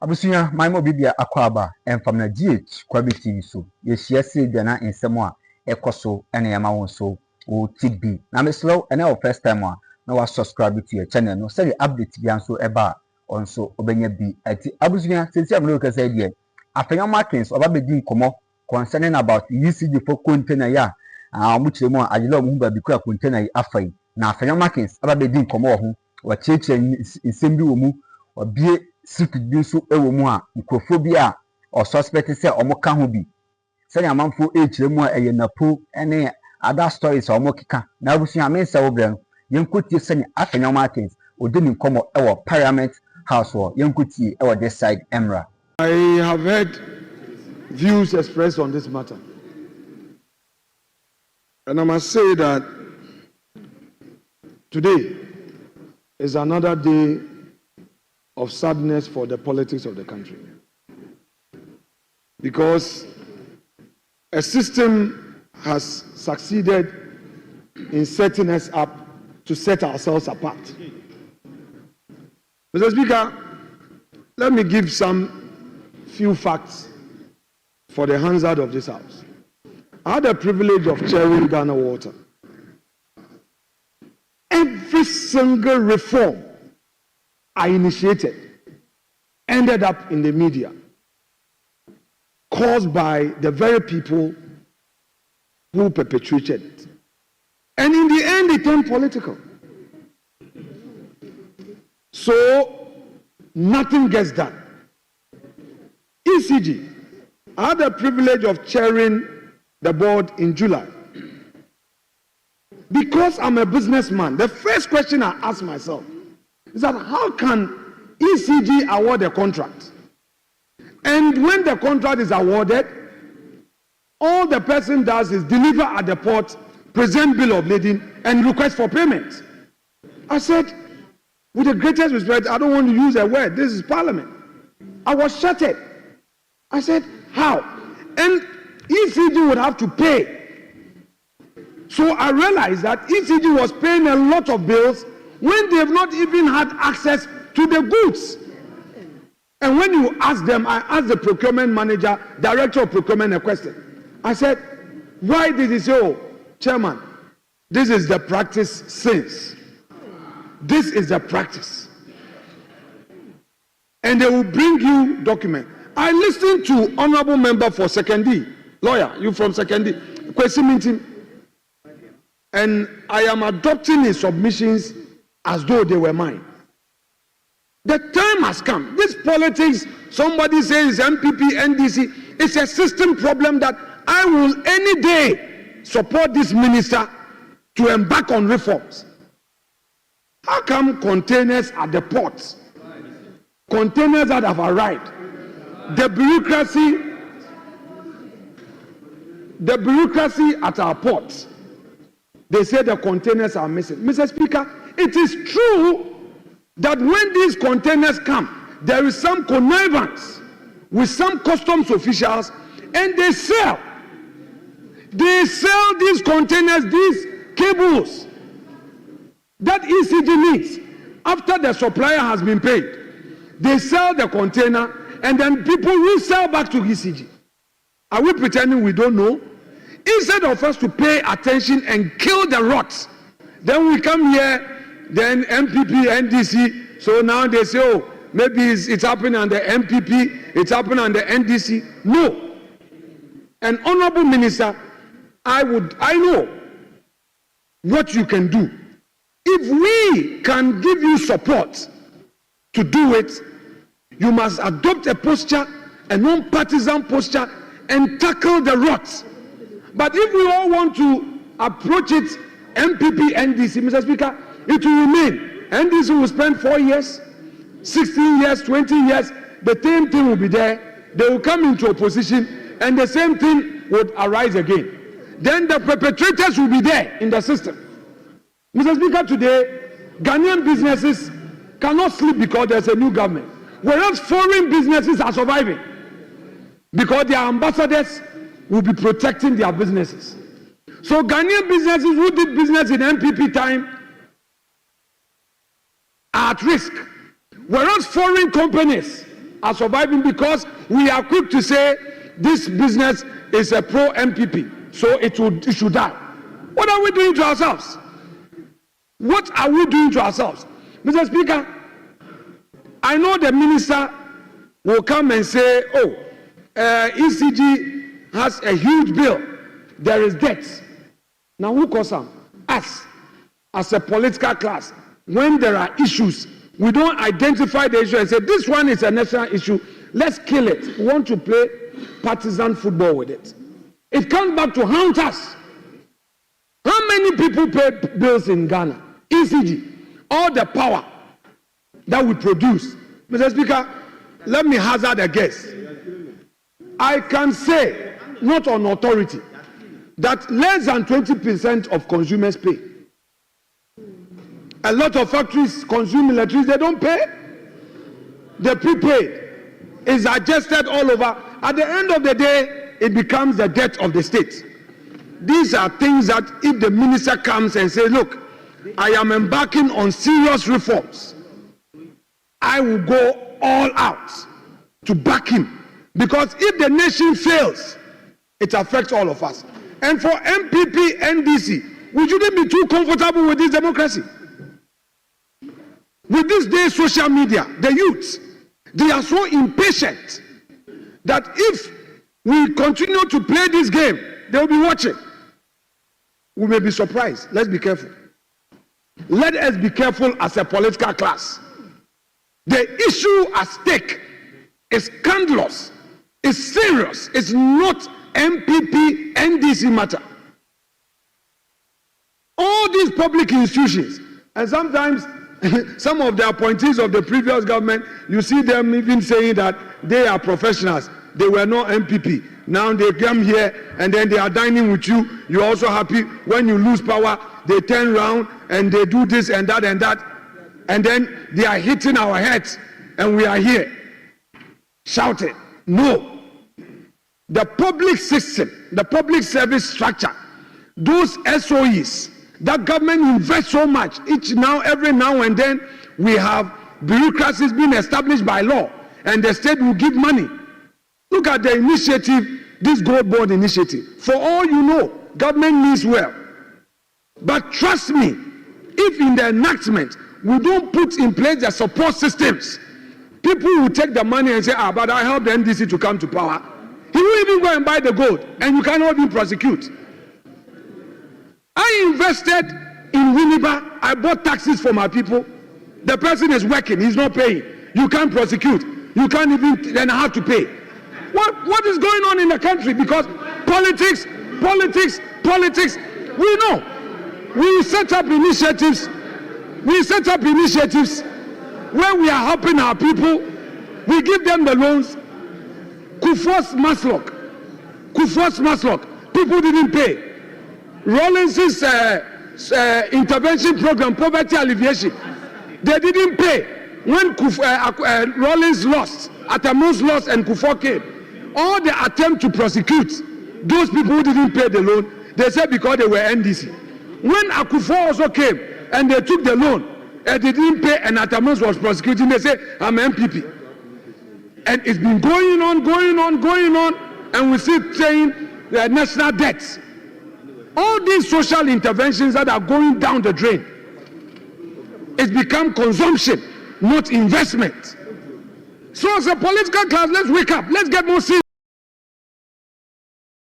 Abusunya maimo bibia akwaba enfam na GH Kwabi TV so ye share se bia na ensem a ekoso ene yama won so o TB na meslow ene o first time a na wa subscribe to your channel no say update bia so eba onso obenya bi ati abusunya sesi amlo ka say die Afenyo Martins oba bedi nkomo concerning about ECG for container ya mu kiremu a ajelo mu ba bi kwa container yi afai na Afenyo Martins oba bedi nkomo ho wa cheche nsem bi wo mu obie secret bi so ewo mu a microphobia or suspect say omoka ho bi say amanfo echiremu a eye napo ene other stories omo kika na abusu amensa wo bre yenkotie say Afenyo Martins odeni nkomo ewo Parliament House wo yenkotie ewo this side Emra. I have heard views expressed on this matter, and I must say that today is another day of sadness for the politics of the country, because a system has succeeded in setting us up to set ourselves apart. Mr. Speaker, let me give some few facts for the Hansard of this House. I had the privilege of chairing Ghana Water. Every single reform I initiated ended up in the media, caused by the very people who perpetrated it. And in the end, it turned political. So, nothing gets done. ECG, I had the privilege of chairing the board in July. Because I'm a businessman, the first question I ask myself is that how can ECG award a contract? And when the contract is awarded, all the person does is deliver at the port, present bill of lading, and request for payment. I said, with the greatest respect, I don't want to use a word. This is Parliament. I was shattered. I said, how? And ECG would have to pay. So I realized that ECG was paying a lot of bills when they have not even had access to the goods. And when you ask them, I asked the procurement manager, director of procurement, a question. I said, why did he say, oh, Chairman, this is the practice since. This is the practice. And they will bring you document. I listened to Honorable Member for Sekendi, lawyer, you from Sekendi, question meeting, and I am adopting his submissions as though they were mine. The time has come. This politics, somebody says MPP, NDC, it's a system problem that I will any day support this minister to embark on reforms. How come containers at the ports, containers that have arrived, the bureaucracy at our ports, they say the containers are missing. Mr. Speaker, it is true that when these containers come, there is some connivance with some customs officials, and they sell these containers, these cables that ECG needs after the supplier has been paid. They sell the container, and then people will sell back to ECG. Are we pretending we don't know? Instead of us to pay attention and kill the rots, then we come here, then MPP, NDC, so now they say, oh, maybe it's happening on the MPP, it's happening on the NDC. No. An honorable minister, I know what you can do. If we can give you support to do it, you must adopt a posture, a non-partisan posture, and tackle the rots. But if we all want to approach it, MPP, NDC, Mr. Speaker, it will remain. NDC will spend 4 years, 16 years, 20 years, the same thing will be there. They will come into opposition, and the same thing would arise again. Then the perpetrators will be there in the system. Mr. Speaker, today, Ghanaian businesses cannot sleep because there's a new government, whereas foreign businesses are surviving because their ambassadors will be protecting their businesses. So Ghanaian businesses who did business in MPP time are at risk, whereas foreign companies are surviving because we are quick to say this business is a pro-MPP, so it should die. What are we doing to ourselves? What are we doing to ourselves? Mr. Speaker, I know the minister will come and say, oh, ECG has a huge bill. There is debt. Now who calls them? Us, as a political class. When there are issues, we don't identify the issue and say, this one is a national issue. Let's kill it. We want to play partisan football with it. It comes back to haunt us. How many people pay bills in Ghana? ECG. All the power that we produce. Mr. Speaker, let me hazard a guess. I can say, not on authority, that less than 20% of consumers pay. A lot of factories consume electricity, they don't pay. The prepaid is adjusted all over. At the end of the day, it becomes the debt of the state. These are things that if the minister comes and says, look, I am embarking on serious reforms, I will go all out to back him. Because if the nation fails, it affects all of us. And for MPP, NDC, we shouldn't be too comfortable with this democracy. With this day social media, the youth, they are so impatient that if we continue to play this game, they will be watching. We may be surprised. Let's be careful. Let us be careful as a political class. The issue at stake is scandalous, is serious, it's not MPP, NDC matter. All these public institutions, and sometimes some of the appointees of the previous government, you see them even saying that they are professionals. They were not MPP. Now they come here and then they are dining with you. You're also happy. When you lose power, they turn around and they do this and that and that. And then they are hitting our heads and we are here shouting. No. The public system, the public service structure, those SOEs, that government invests so much. Every now and then, we have bureaucracies being established by law, and the state will give money. Look at the initiative, this gold bond initiative. For all you know, government means well. But trust me, if in the enactment, we don't put in place the support systems, people will take the money and say, but I helped the NDC to come to power. He will even go and buy the gold, and you cannot even prosecute. I invested in Winneba. I bought taxes for my people. The person is working. He's not paying. You can't prosecute. You can't even then have to pay. What is going on in the country? Because politics. We know. We set up initiatives. Where we are helping our people. We give them the loans. Kufuor's Maslock. People didn't pay. Rawlins's intervention program, poverty alleviation, they didn't pay. When Rawlins lost, Atamus lost, and Kufuor came, all the attempt to prosecute those people who didn't pay the loan, they said because they were NDC. When Kufuor also came and they took the loan and they didn't pay, and Atamus was prosecuting, they said, I'm MPP. And it's been going on, and we see saying national debts. All these social interventions that are going down the drain, it's become consumption, not investment. So as a political class, let's wake up. Let's get more serious.